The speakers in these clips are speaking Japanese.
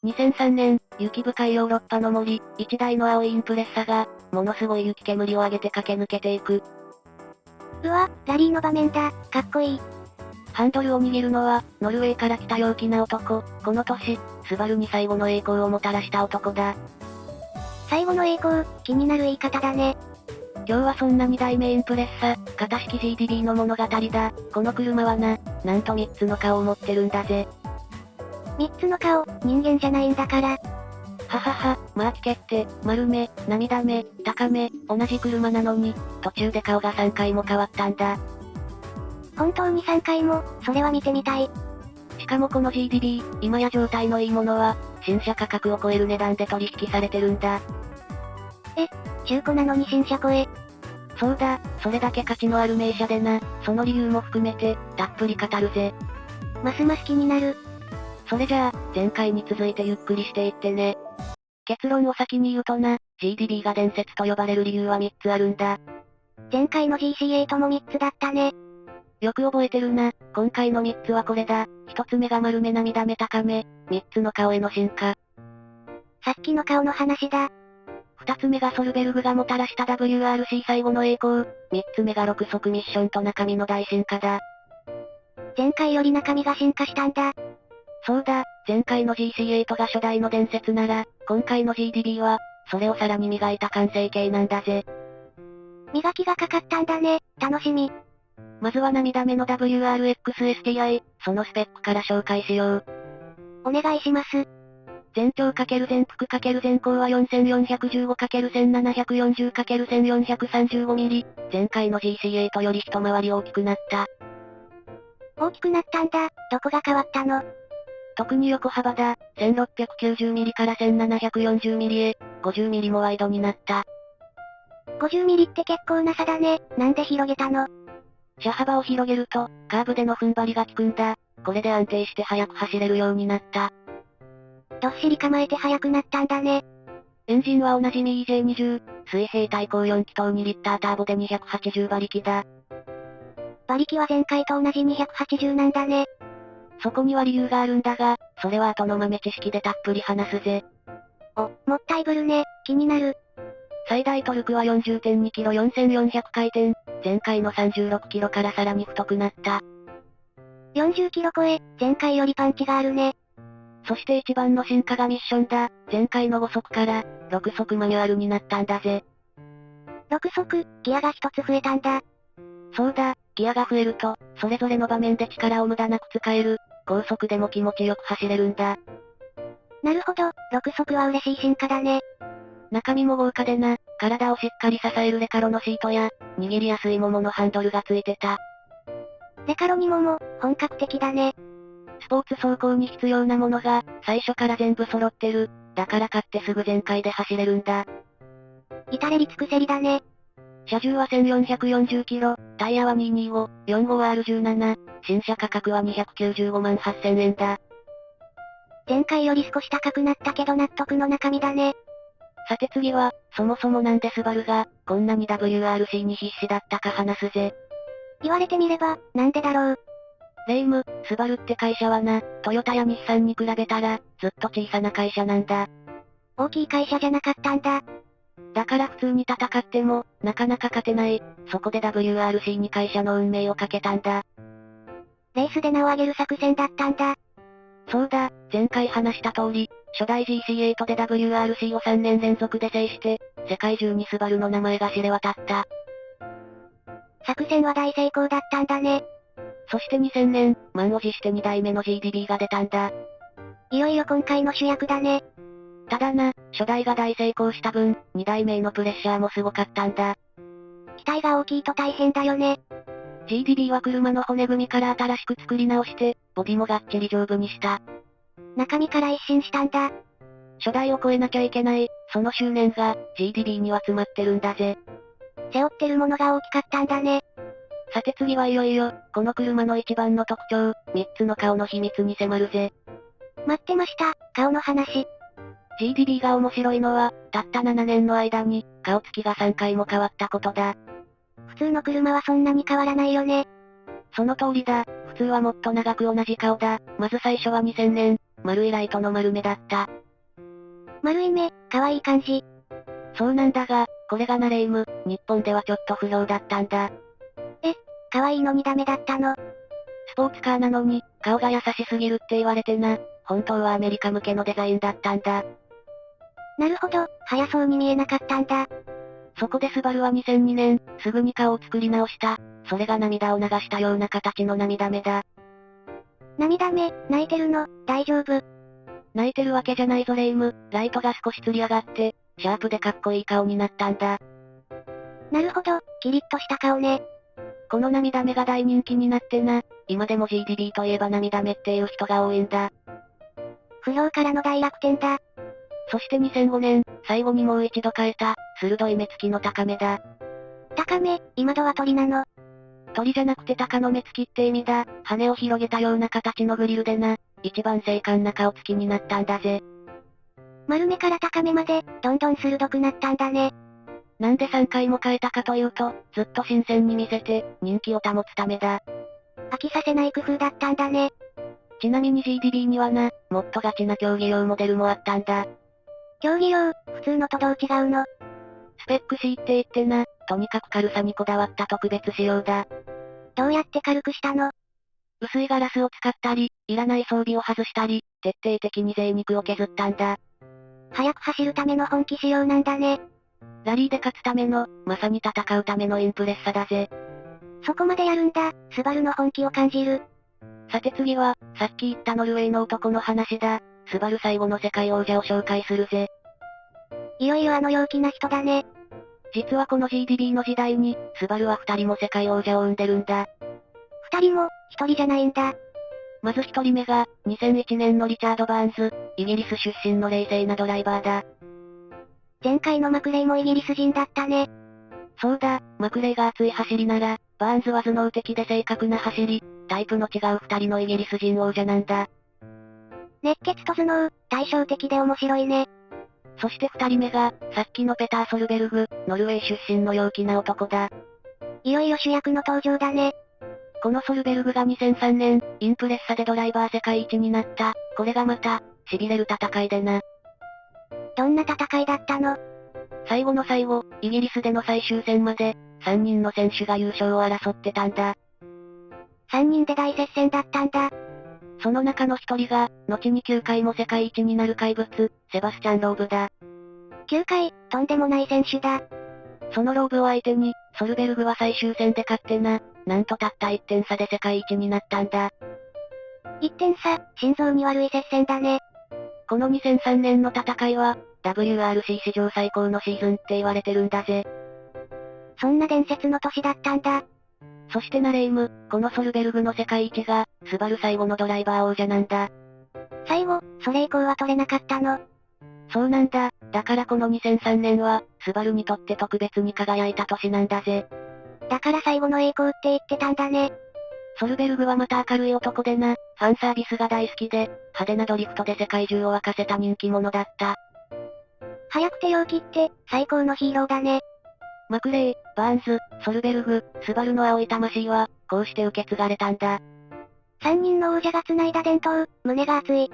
2003年、雪深いヨーロッパの森、1台の青いインプレッサが、ものすごい雪煙を上げて駆け抜けていく。うわ、ラリーの場面だ、かっこいい。ハンドルを握るのは、ノルウェーから来た陽気な男、この年、スバルに最後の栄光をもたらした男だ。最後の栄光、気になる言い方だね。今日はそんな2代目インプレッサ、型式 GDB の物語だ。この車はな、なんと3つの顔を持ってるんだぜ。3つの顔、人間じゃないんだから。ははは、まあ聞けって、丸目、涙目、高目、同じ車なのに、途中で顔が3回も変わったんだ。本当に3回も、それは見てみたい。しかもこの GDB、今や状態のいいものは、新車価格を超える値段で取引されてるんだ。中古なのに新車超え。そうだ、それだけ価値のある名車でな、その理由も含めて、たっぷり語るぜ。ますます気になる。それじゃあ、前回に続いてゆっくりしていってね。結論を先に言うとな、GDB が伝説と呼ばれる理由は3つあるんだ。前回の GC8 も3つだったね。よく覚えてるな、今回の3つはこれだ。1つ目が丸目涙目高目、3つの顔への進化。さっきの顔の話だ。2つ目がソルベルグがもたらした WRC 最後の栄光。3つ目が6速ミッションと中身の大進化だ。前回より中身が進化したんだ。そうだ、前回の GC8 が初代の伝説なら、今回の GDB は、それをさらに磨いた完成形なんだぜ。磨きがかかったんだね、楽しみ。まずは涙目の WRX-STI、そのスペックから紹介しよう。お願いします。全長×全幅×全高は 4415×1740×1435 ミリ。前回の GC8 より一回り大きくなった。大きくなったんだ、どこが変わったの？特に横幅だ、1690ミリから1740ミリへ、50ミリもワイドになった。50ミリって結構な差だね、なんで広げたの？車幅を広げると、カーブでの踏ん張りが効くんだ。これで安定して速く走れるようになった。どっしり構えて速くなったんだね。エンジンはおなじみ EJ20、水平対向4気筒2リッターターボで280馬力だ。馬力は前回と同じ280なんだね。そこには理由があるんだが、それは後の豆知識でたっぷり話すぜ。もったいぶるね、気になる。最大トルクは 40.2 キロ4400回転、前回の36キロからさらに太くなった。40キロ超え、前回よりパンチがあるね。そして一番の進化がミッションだ。前回の5速から、6速マニュアルになったんだぜ。6速、ギアが1つ増えたんだ。そうだ、ギアが増えると、それぞれの場面で力を無駄なく使える。高速でも気持ちよく走れるんだ。なるほど、6速は嬉しい進化だね。中身も豪華でな、体をしっかり支えるレカロのシートや、握りやすい桃のハンドルがついてた。レカロに桃、本格的だね。スポーツ走行に必要なものが、最初から全部揃ってる。だから買ってすぐ全開で走れるんだ。至れり尽くせりだね。車重は1440キロ、タイヤは225、45R17、新車価格は295万8000円だ。前回より少し高くなったけど納得の中身だね。さて次は、そもそもなんでスバルが、こんなに WRC に必死だったか話すぜ。言われてみれば、なんでだろう。レイム、スバルって会社はな、トヨタや日産に比べたら、ずっと小さな会社なんだ。大きい会社じゃなかったんだ。だから普通に戦っても、なかなか勝てない。そこで WRC に会社の運命をかけたんだ。レースで名を上げる作戦だったんだ。そうだ、前回話した通り、初代 GC8 で WRC を3年連続で制して、世界中にスバルの名前が知れ渡った。作戦は大成功だったんだね。そして2000年、満を持して2代目の GDB が出たんだ。いよいよ今回の主役だね。ただな、初代が大成功した分、2代目へのプレッシャーもすごかったんだ。期待が大きいと大変だよね。GDB は車の骨組みから新しく作り直して、ボディもがっちり丈夫にした。中身から一新したんだ。初代を超えなきゃいけない、その執念が、GDB には詰まってるんだぜ。背負ってるものが大きかったんだね。さて次はいよいよ、この車の一番の特徴、3つの顔の秘密に迫るぜ。待ってました、顔の話。GDB が面白いのは、たった7年の間に、顔つきが3回も変わったことだ。普通の車はそんなに変わらないよね。その通りだ、普通はもっと長く同じ顔だ。まず最初は2000年、丸いライトの丸目だった。丸い目、可愛い感じ。そうなんだが、これがなレイム、日本ではちょっと不評だったんだ。可愛いのにダメだったの。スポーツカーなのに、顔が優しすぎるって言われてな。本当はアメリカ向けのデザインだったんだ。なるほど、速そうに見えなかったんだ。そこでスバルは2002年、すぐに顔を作り直した。それが涙を流したような形の涙目だ。涙目、泣いてるの、大丈夫。泣いてるわけじゃないぞレイム。ライトが少し吊り上がって、シャープでかっこいい顔になったんだ。なるほど、キリッとした顔ね。この涙目が大人気になってな。今でも GDB といえば涙目っていう人が多いんだ。不評からの大楽天だ。そして2005年、最後にもう一度変えた、鋭い目つきの高めだ。高め、今度は鳥なの。鳥じゃなくて鷹の目つきって意味だ。羽を広げたような形のグリルでな。一番精悍な顔つきになったんだぜ。丸目から高めまで、どんどん鋭くなったんだね。なんで3回も変えたかというと、ずっと新鮮に見せて、人気を保つためだ。飽きさせない工夫だったんだね。ちなみに GDB にはな、もっとガチな競技用モデルもあったんだ。競技用、普通のとどう違うの。スペック C って言ってな、とにかく軽さにこだわった特別仕様だ。どうやって軽くしたの？薄いガラスを使ったり、いらない装備を外したり、徹底的に贅肉を削ったんだ。速く走るための本気仕様なんだね。ラリーで勝つための、まさに戦うためのインプレッサだぜ。そこまでやるんだ、スバルの本気を感じる。さて次は、さっき言ったノルウェーの男の話だ。スバル最後の世界王者を紹介するぜ。いよいよあの陽気な人だね。実はこの GDB の時代に、スバルは2人も世界王者を生んでるんだ。2人も、1人じゃないんだ。まず1人目が、2001年のリチャード・バーンズ、イギリス出身の冷静なドライバーだ。前回のマクレイもイギリス人だったね。そうだ、マクレイが熱い走りなら、バーンズは頭脳的で正確な走り、タイプの違う2人のイギリス人王者なんだ。熱血と頭脳、対照的で面白いね。そして2人目が、さっきのペター・ソルベルグ、ノルウェー出身の陽気な男だ。いよいよ主役の登場だね。このソルベルグが2003年、インプレッサでドライバー世界一になった。これがまた、痺れる戦いでな。どんな戦いだったの？最後の最後、イギリスでの最終戦まで、3人の選手が優勝を争ってたんだ。3人で大接戦だったんだ。その中の1人が、後に9回も世界一になる怪物、セバスチャン・ローブだ。9回、とんでもない選手だ。そのローブを相手に、ソルベルグは最終戦で勝ってな、なんとたった1点差で世界一になったんだ。1点差、心臓に悪い接戦だね。この2003年の戦いは、WRC 史上最高のシーズンって言われてるんだぜ。そんな伝説の年だったんだ。そしてなレイム、このソルベルグの世界一が、スバル最後のドライバー王者なんだ。最後、それ以降は取れなかったの。そうなんだ。だからこの2003年は、スバルにとって特別に輝いた年なんだぜ。だから最後の栄光って言ってたんだね。ソルベルグはまた明るい男でな、ファンサービスが大好きで、派手なドリフトで世界中を沸かせた人気者だった。早くて陽気って、最高のヒーローだね。マクレイ、バーンズ、ソルベルグ、スバルの青い魂は、こうして受け継がれたんだ。3人の王者が繋いだ伝統、胸が熱い。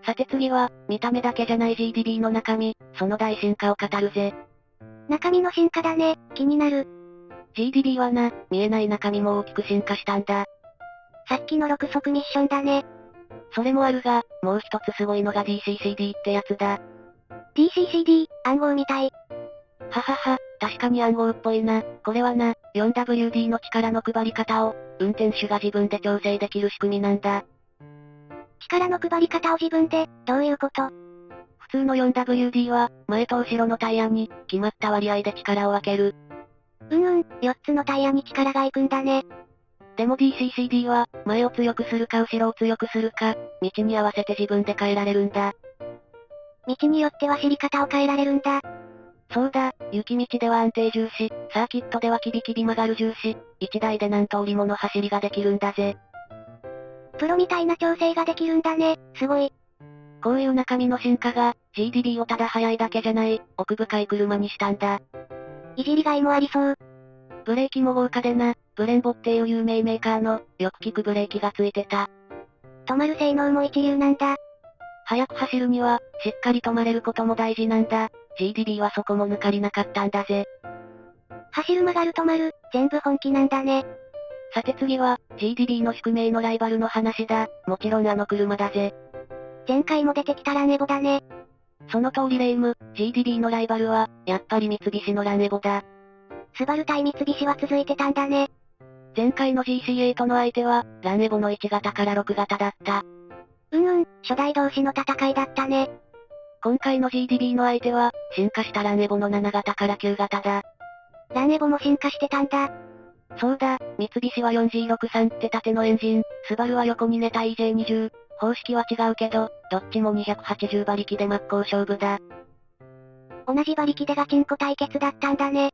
さて次は、見た目だけじゃない GDB の中身、その大進化を語るぜ。中身の進化だね、気になる。GDB はな、見えない中身も大きく進化したんだ。さっきの6速ミッションだね。それもあるが、もう一つすごいのが DCCD ってやつだ。DCCD、暗号みたい。ははは、確かに暗号っぽいな。これはな、4WD の力の配り方を、運転手が自分で調整できる仕組みなんだ。力の配り方を自分で、どういうこと？普通の 4WD は、前と後ろのタイヤに、決まった割合で力を分ける。4つのタイヤに力がいくんだね。でも DCCD は、前を強くするか後ろを強くするか、道に合わせて自分で変えられるんだ。道によっては知り方を変えられるんだ。そうだ、雪道では安定重視、サーキットではキビキビ曲がる重視、1台で何通りもの走りができるんだぜ。プロみたいな調整ができるんだね、すごい。こういう中身の進化が、GDB をただ速いだけじゃない、奥深い車にしたんだ。いじりがいもありそう。ブレーキも豪華でな、ブレンボっていう有名メーカーの、よく効くブレーキがついてた。止まる性能も一流なんだ。速く走るには、しっかり止まれることも大事なんだ。GDB はそこも抜かりなかったんだぜ。走る曲がる止まる、全部本気なんだね。さて次は、GDB の宿命のライバルの話だ。もちろんあの車だぜ。前回も出てきたランエボだね。その通りレイム、GDB のライバルは、やっぱり三菱のランエボだ。スバル対三菱は続いてたんだね。前回の GC8 の相手は、ランエボの1型から6型だった。初代同士の戦いだったね。今回の GDB の相手は、進化したランエボの7型から9型だ。ランエボも進化してたんだ。そうだ、三菱は 4G63 って縦のエンジン、スバルは横に寝た EJ20、方式は違うけど、どっちも280馬力で真っ向勝負だ。同じ馬力でガチンコ対決だったんだね。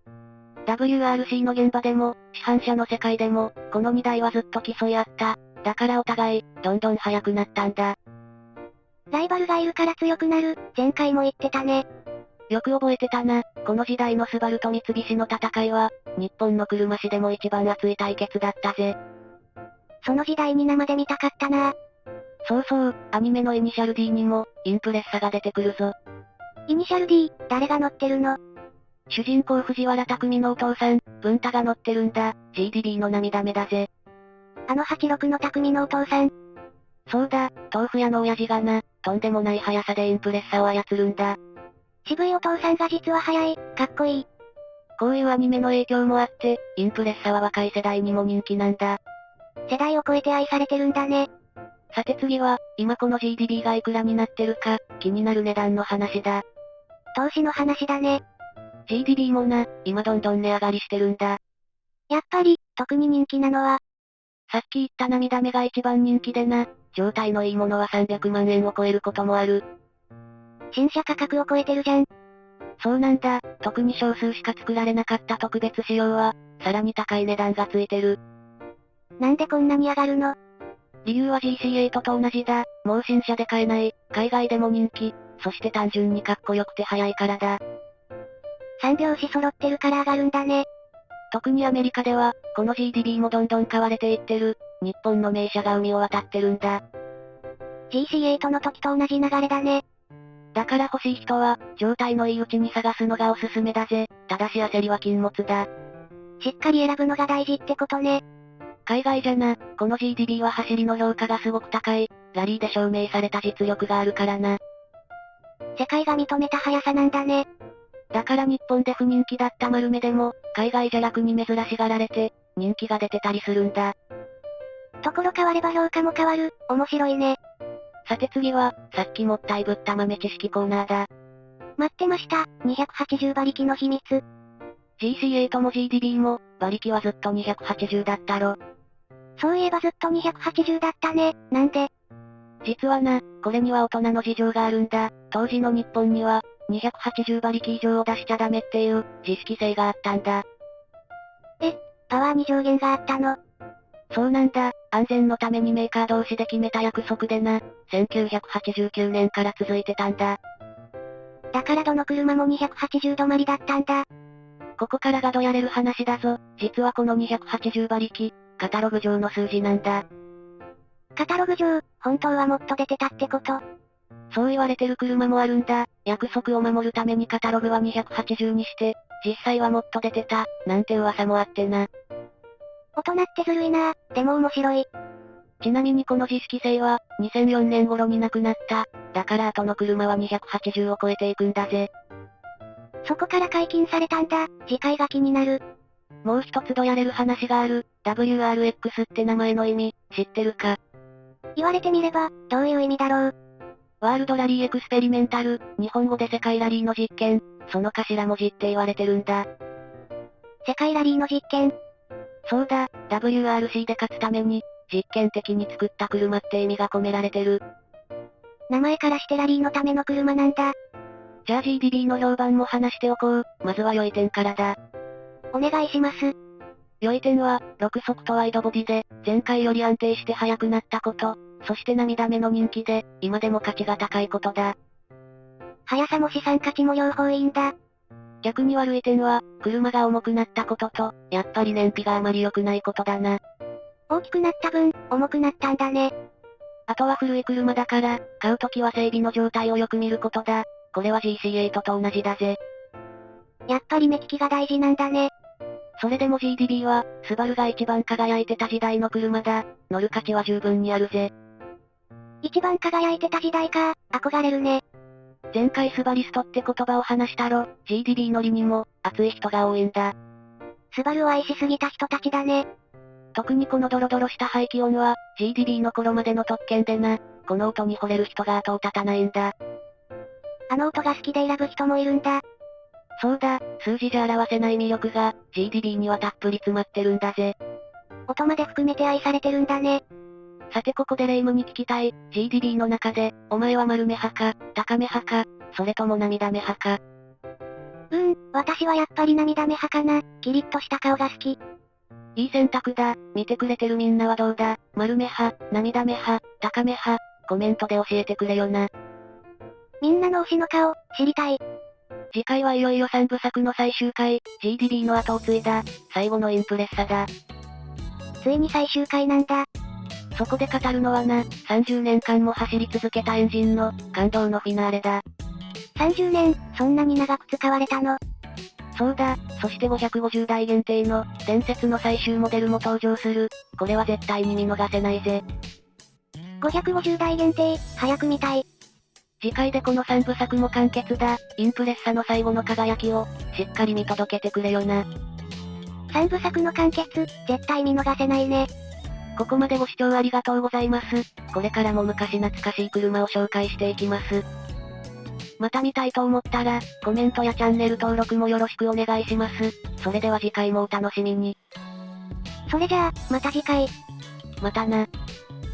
WRC の現場でも、市販車の世界でも、この2台はずっと競い合った。だからお互い、どんどん速くなったんだ。ライバルがいるから強くなる、前回も言ってたね。よく覚えてたな。この時代のスバルと三菱の戦いは、日本の車史でも一番熱い対決だったぜ。その時代に生で見たかったな。そうそう、アニメのイニシャル D にも、インプレッサが出てくるぞ。イニシャル D、誰が乗ってるの？主人公藤原匠のお父さん、文太が乗ってるんだ。GDB の涙目だぜ。あの86の匠のお父さん。そうだ、豆腐屋の親父がな、とんでもない速さでインプレッサを操るんだ。渋いお父さんが実は速い、かっこいい。こういうアニメの影響もあって、インプレッサは若い世代にも人気なんだ。世代を超えて愛されてるんだね。さて次は、今この GDB がいくらになってるか、気になる値段の話だ。投資の話だね。GDB もな、今どんどん値上がりしてるんだ。やっぱり、特に人気なのは、さっき言った涙目が一番人気でな、状態のいいものは300万円を超えることもある。新車価格を超えてるじゃん。そうなんだ、特に少数しか作られなかった特別仕様は、さらに高い値段がついてる。なんでこんなに上がるの？理由は GC8 と同じだ、もう新車で買えない、海外でも人気、そして単純にかっこよくて速いからだ。三拍子揃ってるから上がるんだね。特にアメリカでは、この GDB もどんどん買われていってる、日本の名車が海を渡ってるんだ。GC8 の時と同じ流れだね。だから欲しい人は、状態のいいうちに探すのがおすすめだぜ。ただし焦りは禁物だ。しっかり選ぶのが大事ってことね。海外じゃな、この GDB は走りの評価がすごく高い、ラリーで証明された実力があるからな。世界が認めた速さなんだね。だから日本で不人気だった丸目でも、海外じゃ楽に珍しがられて、人気が出てたりするんだ。ところ変われば評価も変わる、面白いね。さて次は、さっきもったいぶった豆知識コーナーだ。待ってました、280馬力の秘密。GC8 も GDB も、馬力はずっと280だったろ。そういえばずっと280だったね、なんで？実はな、これには大人の事情があるんだ。当時の日本には、280馬力以上を出しちゃダメっていう、自粛制があったんだ。パワーに上限があったの？そうなんだ、安全のためにメーカー同士で決めた約束でな、1989年から続いてたんだ。だからどの車も280止まりだったんだ。ここからがどやれる話だぞ。実はこの280馬力、カタログ上の数字なんだ。カタログ上、本当はもっと出てたってこと？そう言われてる車もあるんだ。約束を守るためにカタログは280にして、実際はもっと出てた、なんて噂もあってな。大人ってずるいな、でも面白い。ちなみにこの自式性は、2004年頃に亡くなった。だから後の車は280を超えていくんだぜ。そこから解禁されたんだ、次回が気になる。もう一つどやれる話がある。WRX って名前の意味、知ってるか？言われてみれば、どういう意味だろう。ワールドラリーエクスペリメンタル、日本語で世界ラリーの実験、その頭文字って言われてるんだ。世界ラリーの実験。そうだ、WRC で勝つために、実験的に作った車って意味が込められてる。名前からしてラリーのための車なんだ。じゃあ GDB の評判も話しておこう。まずは良い点からだ。お願いします。良い点は、6速とワイドボディで、前回より安定して速くなったこと、そして涙目の人気で、今でも価値が高いことだ。速さも資産価値も両方いいんだ。逆に悪い点は、車が重くなったことと、やっぱり燃費があまり良くないことだな。大きくなった分、重くなったんだね。あとは古い車だから、買うときは整備の状態をよく見ることだ。これは GC8 と同じだぜ。やっぱり目利きが大事なんだね。それでも GDB は、スバルが一番輝いてた時代の車だ。乗る価値は十分にあるぜ。一番輝いてた時代か、憧れるね。前回スバリストって言葉を話したろ、GDB 乗りにも、熱い人が多いんだ。スバルを愛しすぎた人たちだね。特にこのドロドロした排気音は、GDB の頃までの特権でな。この音に惚れる人が後を絶たないんだ。あの音が好きで選ぶ人もいるんだ。そうだ、数字じゃ表せない魅力が、GDB にはたっぷり詰まってるんだぜ。音まで含めて愛されてるんだね。さてここでレイムに聞きたい、GDB の中で、お前は丸目派か、高め派か、それとも涙目派か。私はやっぱり涙目派かな。キリッとした顔が好き。いい選択だ、見てくれてるみんなはどうだ、丸目派、涙目派、高め派、コメントで教えてくれよな。みんなの推しの顔、知りたい。次回はいよいよ3部作の最終回、GDB の後を継いだ、最後のインプレッサだ。ついに最終回なんだ。そこで語るのはな、30年間も走り続けたエンジンの、感動のフィナーレだ。30年、そんなに長く使われたの？そうだ、そして550台限定の、伝説の最終モデルも登場する。これは絶対に見逃せないぜ。550台限定、早く見たい。次回でこの3部作も完結だ。インプレッサの最後の輝きを、しっかり見届けてくれよな。3部作の完結、絶対見逃せないね。ここまでご視聴ありがとうございます。これからも昔懐かしい車を紹介していきます。また見たいと思ったら、コメントやチャンネル登録もよろしくお願いします。それでは次回もお楽しみに。それじゃあ、また次回。またな。